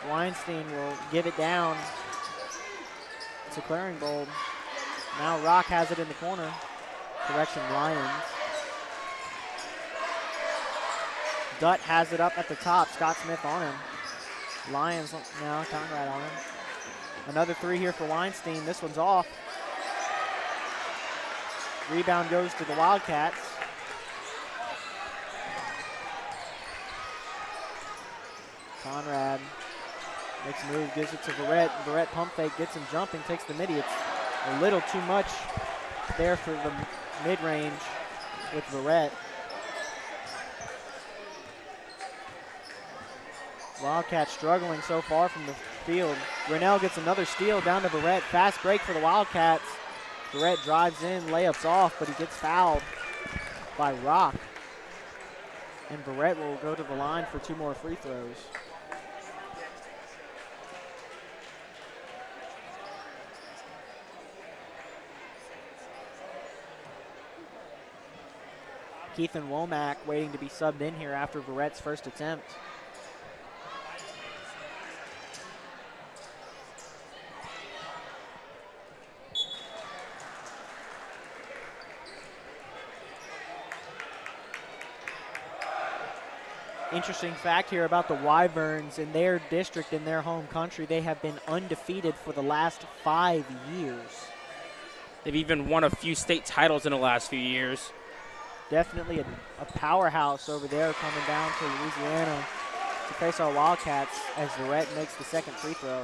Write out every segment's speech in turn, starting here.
Weinstein will give it down to Claringbold. Now Rock has it in the corner. Correction, Lions. Dutt has it up at the top. Scott Smith on him. Lions now, Conrad on him. Another three here for Weinstein. This one's off. Rebound goes to the Wildcats. Conrad makes a move, gives it to Verrett. Verrett pump fake, gets him jumping, takes the midi. It's a little too much there for the mid-range with Verrett. Wildcats struggling so far from the field. Grinnell gets another steal down to Verrett. Fast break for the Wildcats. Verrett drives in, layups off, but he gets fouled by Rock. And Verrett will go to the line for two more free throws. Keithan Womack waiting to be subbed in here after Verrett's first attempt. Interesting fact here about the Wyverns in their district, in their home country, they have been undefeated for the last 5 years. They've even won a few state titles in the last few years. Definitely a powerhouse over there coming down to Louisiana to face our Wildcats as Verrett makes the second free throw.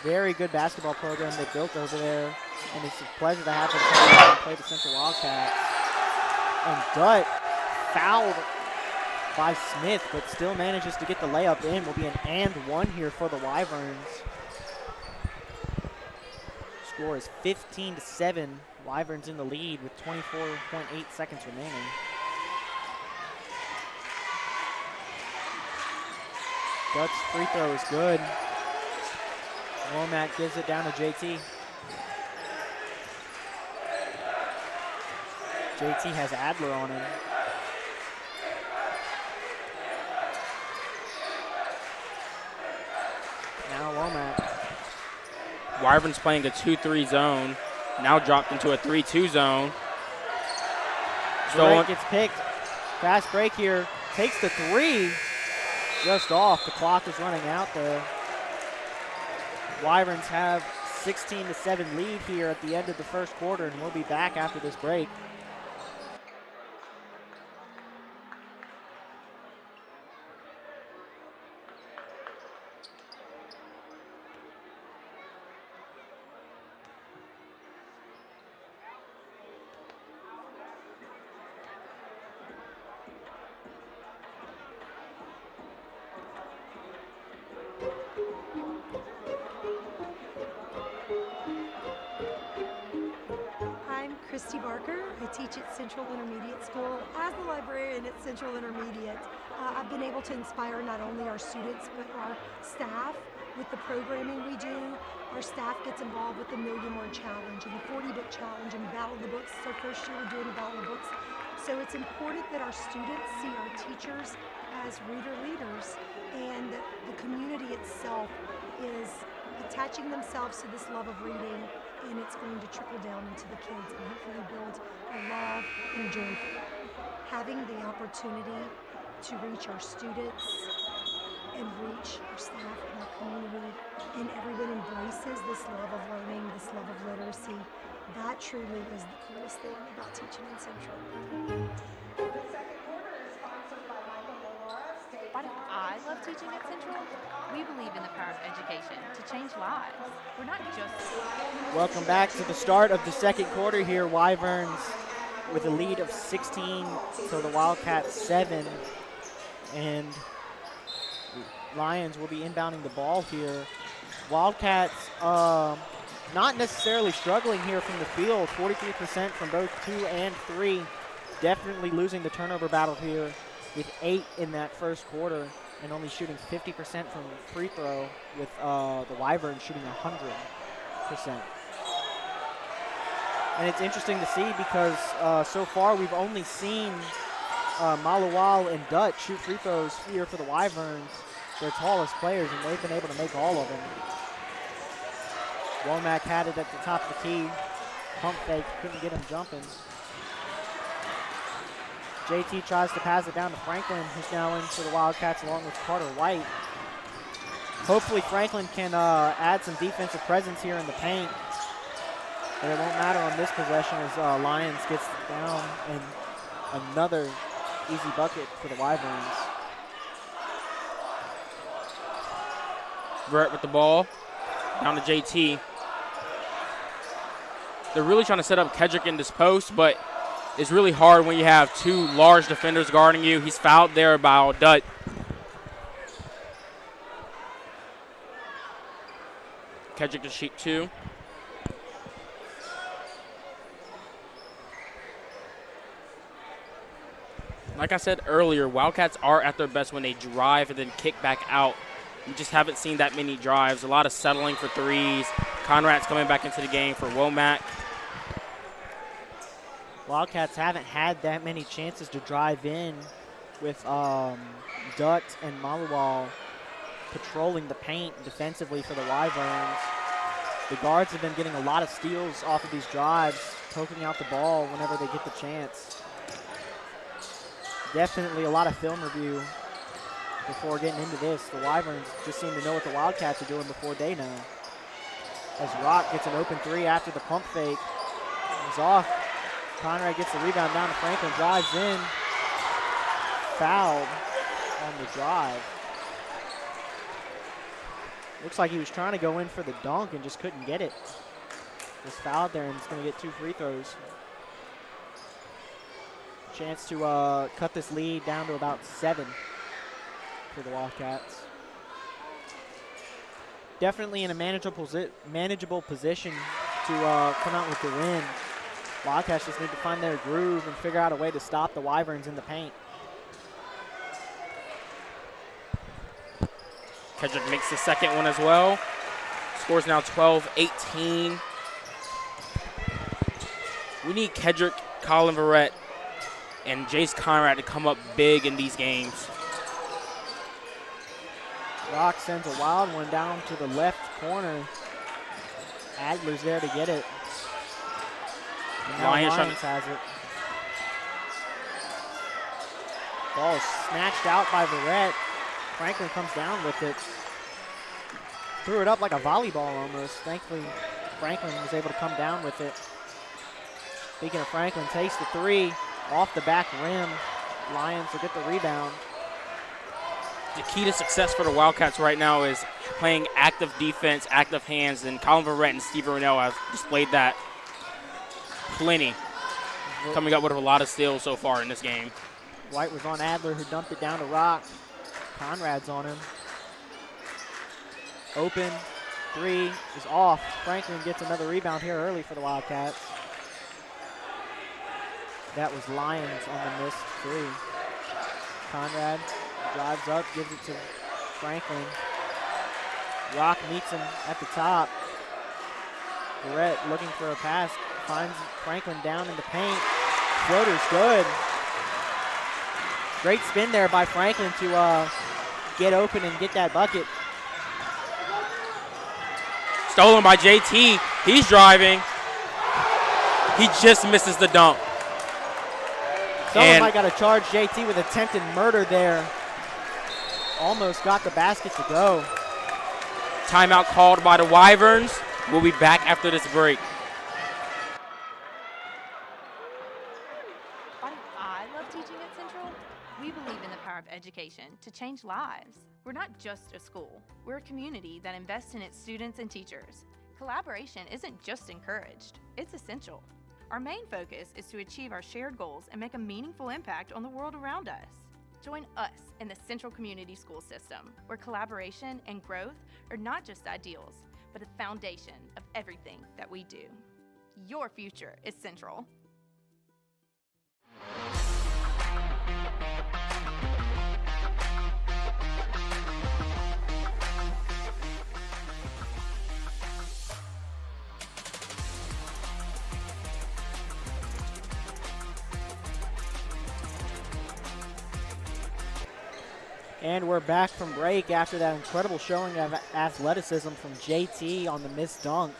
Very good basketball program they built over there, and it's a pleasure to have them come out and play the Central Wildcats. And Dutt fouled by Smith, but still manages to get the layup in. Will be an and one here for the Wyverns. Score is 15-7. Wyverns in the lead with 24.8 seconds remaining. Dutt's free throw is good. Womack gives it down to JT. JT has Adler on him. Now Womack. Wyvern's playing a 2-3 zone, now dropped into a 3-2 zone. Break gets picked. Fast break here. Takes the three. Just off. The clock is running out there. Wyverns have 16-7 lead here at the end of the first quarter, and we'll be back after this break. I teach at Central Intermediate School as the librarian at Central Intermediate. I've been able to inspire not only our students but our staff with the programming we do. Our staff gets involved with the Million Word Challenge and the 40-book challenge and Battle of the Books. It's our first year we're doing the Battle of the Books. So it's important that our students see our teachers as reader leaders, and that the community itself is attaching themselves to this love of reading, and it's going to trickle down into the kids and hopefully build a love and a joy for it. Having the opportunity to reach our students and reach our staff and our community, and everyone embraces this love of learning, this love of literacy, that truly is the coolest thing about teaching in Central. Why do I love teaching at Central? We believe in the power of education to change lives. We're not just... Welcome back to the start of the second quarter here. Wyverns with a lead of 16 to the Wildcats 7. And Lions will be inbounding the ball here. Wildcats not necessarily struggling here from the field. 43% from both 2 and 3. Definitely losing the turnover battle here with 8 in that first quarter, and only shooting 50% from free throw, with the Wyverns shooting 100%. And it's interesting to see because so far we've only seen Malawal and Dutch shoot free throws here for the Wyverns, their tallest players, and they've been able to make all of them. Womack had it at the top of the key. Pump fake, couldn't get him jumping. JT tries to pass it down to Franklin, who's now in for the Wildcats along with Carter White. Hopefully Franklin can add some defensive presence here in the paint. But it won't matter on this possession as Lyons gets down and another easy bucket for the Wyverns. Verrett with the ball, down to JT. They're really trying to set up Kedrick in this post, but it's really hard when you have two large defenders guarding you. He's fouled there by Dutt. Kedrick to shoot 2. Like I said earlier, Wildcats are at their best when they drive and then kick back out. We just haven't seen that many drives. A lot of settling for threes. Conrad's coming back into the game for Womack. Wildcats haven't had that many chances to drive in with Dutt and Maluwal patrolling the paint defensively for the Wyverns. The guards have been getting a lot of steals off of these drives, poking out the ball whenever they get the chance. Definitely a lot of film review before getting into this. The Wyverns just seem to know what the Wildcats are doing before they know. As Rock gets an open 3 after the pump fake. He's off. Conrad gets the rebound down to Franklin, drives in. Fouled on the drive. Looks like he was trying to go in for the dunk and just couldn't get it. Was fouled there and he's going to get 2 free throws. Chance to cut this lead down to about 7 for the Wildcats. Definitely in a manageable position to come out with the win. Wildcats just need to find their groove and figure out a way to stop the Wyverns in the paint. Kedrick makes the second one as well. Scores now 12-18. We need Kedrick, Colin Verrett, and Jace Conrad to come up big in these games. Rock sends a wild one down to the left corner. Adler's there to get it. And now Lyons has it. Ball is snatched out by Verrett. Franklin comes down with it. Threw it up like a volleyball almost. Thankfully, Franklin was able to come down with it. Speaking of Franklin, takes the 3 off the back rim. Lyons will get the rebound. The key to success for the Wildcats right now is playing active defense, active hands, and Colin Verrett and Steve Rennell have displayed that plenty, coming up with a lot of steals so far in this game. White was on Adler, who dumped it down to Rock. Conrad's on him. Open, 3 is off. Franklin gets another rebound here early for the Wildcats. That was Lyons on the missed 3. Conrad drives up, gives it to Franklin. Rock meets him at the top. Verrett looking for a pass, finds Franklin down in the paint. Floater's good. Great spin there by Franklin to get open and get that bucket. Stolen by JT. He's driving. He just misses the dunk. Someone might got to charge JT with attempted murder there. Almost got the basket to go. Timeout called by the Wyverns. We'll be back after this break. Why do I love teaching at Central? We believe in the power of education to change lives. We're not just a school. We're a community that invests in its students and teachers. Collaboration isn't just encouraged, it's essential. Our main focus is to achieve our shared goals and make a meaningful impact on the world around us. Join us in the Central Community School System, where collaboration and growth are not just ideals, but a foundation of everything that we do. Your future is Central. And we're back from break after that incredible showing of athleticism from JT on the missed dunk.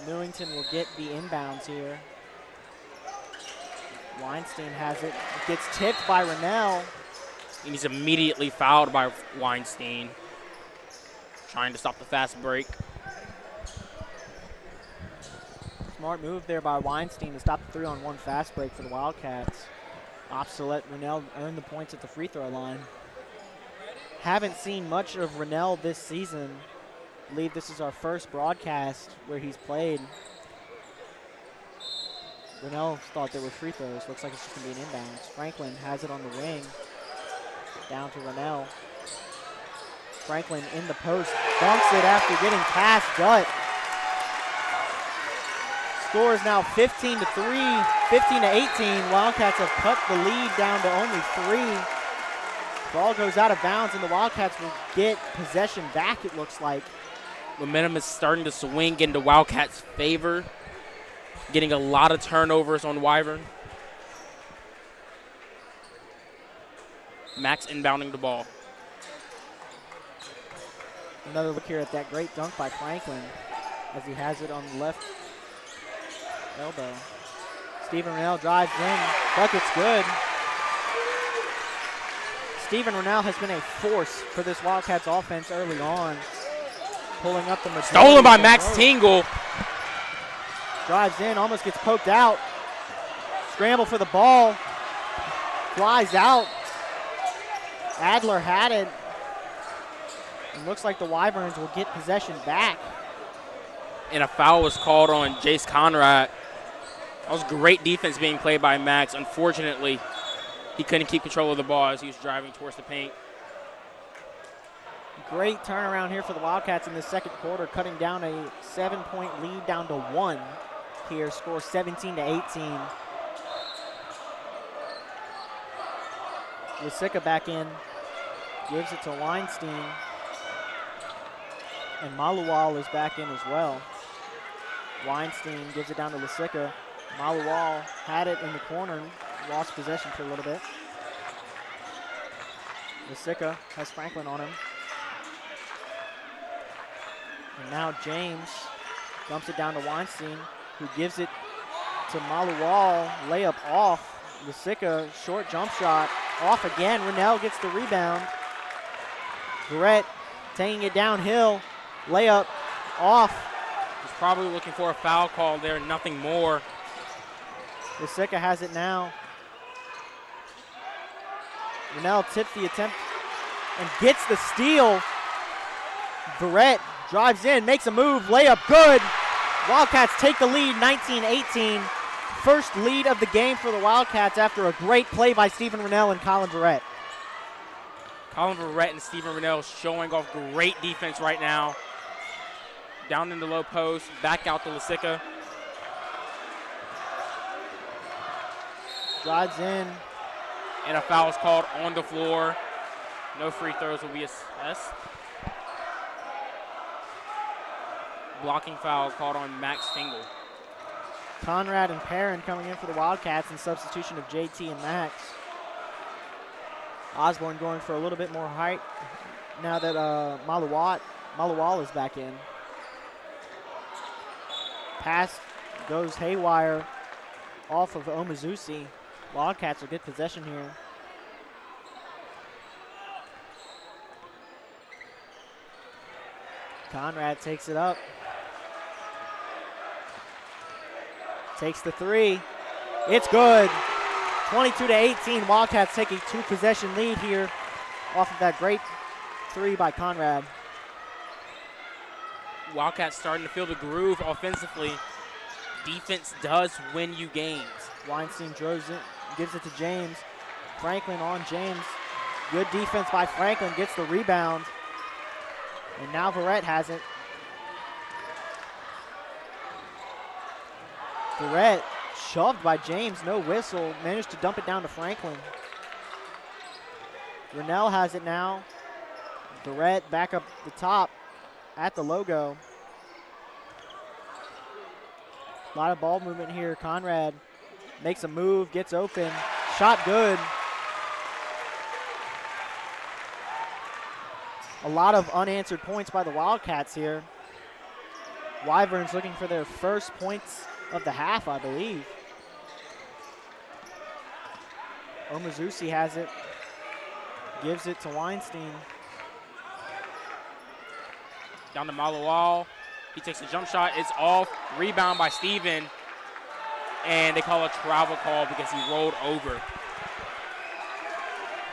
Newington will get the inbounds here. Weinstein has it. It gets tipped by Rennell. And he's immediately fouled by Weinstein, trying to stop the fast break. Smart move there by Weinstein to stop the 3-on-1 fast break for the Wildcats. Opts to let Rennell earn the points at the free throw line. Haven't seen much of Rennell this season. I believe this is our first broadcast where he's played. Rennell thought there were free throws. Looks like it's just going to be an inbounds. Franklin has it on the wing. Down to Rennell. Franklin in the post. Dunks it after getting past Dutt. Score is now 15-3, 15-18. Wildcats have cut the lead down to only 3. Ball goes out of bounds, and the Wildcats will get possession back, it looks like. Momentum is starting to swing into Wildcats' favor, getting a lot of turnovers on Wyvern. Max inbounding the ball. Another look here at that great dunk by Franklin as he has it on the left elbow. Stephen Rennell drives in. Bucket's good. Stephen Rennell has been a force for this Wildcats offense early on. Pulling up the majority. Stolen by Max Tingle. Drives in, almost gets poked out. Scramble for the ball. Flies out. Adler had it. And looks like the Wyverns will get possession back. And a foul was called on Jace Conrad. That was great defense being played by Max. Unfortunately, he couldn't keep control of the ball as he was driving towards the paint. Great turnaround here for the Wildcats in the second quarter, cutting down a 7-point lead down to 1 here. Score 17-18. Lisica back in, gives it to Weinstein. And Maluwal is back in as well. Weinstein gives it down to Lisica. Maluwal had it in the corner, lost possession for a little bit. Lisica has Franklin on him. And now James dumps it down to Weinstein, who gives it to Maluwal. Layup off. Lisica, short jump shot. Off again. Rennell gets the rebound. Brett taking it downhill. Layup off. He's probably looking for a foul call there, nothing more. Lisica has it now. Rennell tips the attempt and gets the steal. Barrett drives in, makes a move, layup good. Wildcats take the lead, 19-18. First lead of the game for the Wildcats after a great play by Stephen Rennell and Colin Barrett. Colin Barrett and Stephen Rennell showing off great defense right now. Down in the low post, back out to Lisica. Drives in. And a foul is called on the floor. No free throws will be assessed. Blocking foul called on Max Tingle. Conrad and Perrin coming in for the Wildcats in substitution of JT and Max. Osborne going for a little bit more height now that Maluwal is back in. Pass goes haywire off of Omazusi. Wildcats will get possession here. Conrad takes it up. Takes the three. It's good. 22-18. Wildcats take a 2-possession lead here off of that great three by Conrad. Wildcats starting to feel the groove offensively. Defense does win you games. Weinstein drives it, gives it to James. Franklin on James. Good defense by Franklin, gets the rebound. And now Barrett has it. Barrett shoved by James, no whistle. Managed to dump it down to Franklin. Rennell has it now. Barrett back up the top at the logo. A lot of ball movement here. Conrad makes a move, gets open. Shot good. A lot of unanswered points by the Wildcats here. Wyverns looking for their first points of the half, I believe. Omazusi has it. Gives it to Weinstein. Down to Malawal. He takes a jump shot. It's off. Rebound by Steven. And they call a travel call because he rolled over.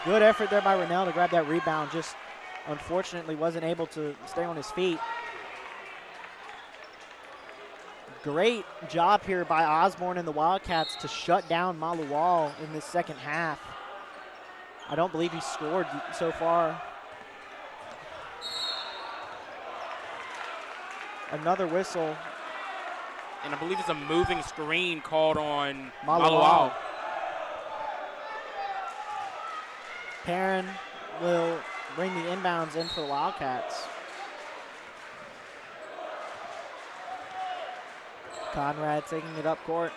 Good effort there by Rennell to grab that rebound. Just unfortunately wasn't able to stay on his feet. Great job here by Osborne and the Wildcats to shut down Maluwal in this second half. I don't believe he scored so far. Another whistle. And I believe it's a moving screen called on Maluwal. Maluwal. Perrin will bring the inbounds in for the Wildcats. Conrad taking it up court.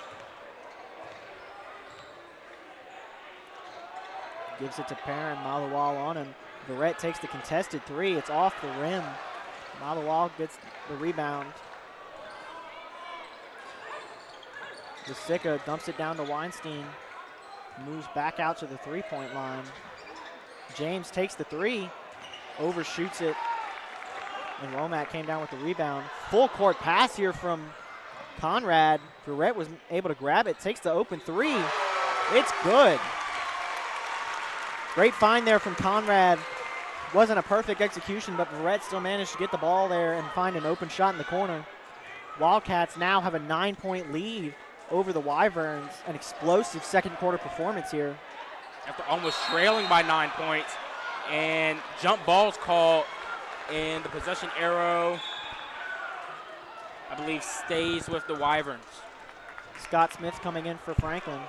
Gives it to Perrin. Maluwal on him. Verrett takes the contested three. It's off the rim. Maluwal gets the rebound. Vasicka dumps it down to Weinstein. Moves back out to the three-point line. James takes the three. Overshoots it. And Womack came down with the rebound. Full court pass here from Conrad. Verrett was able to grab it. Takes the open three. It's good. Great find there from Conrad. Wasn't a perfect execution, but Verrett still managed to get the ball there and find an open shot in the corner. Wildcats now have a 9-point lead over the Wyverns. An explosive second quarter performance here. After almost trailing by 9 points. And jump balls called, and the possession arrow, I believe, stays with the Wyverns. Scott Smith coming in for Franklin.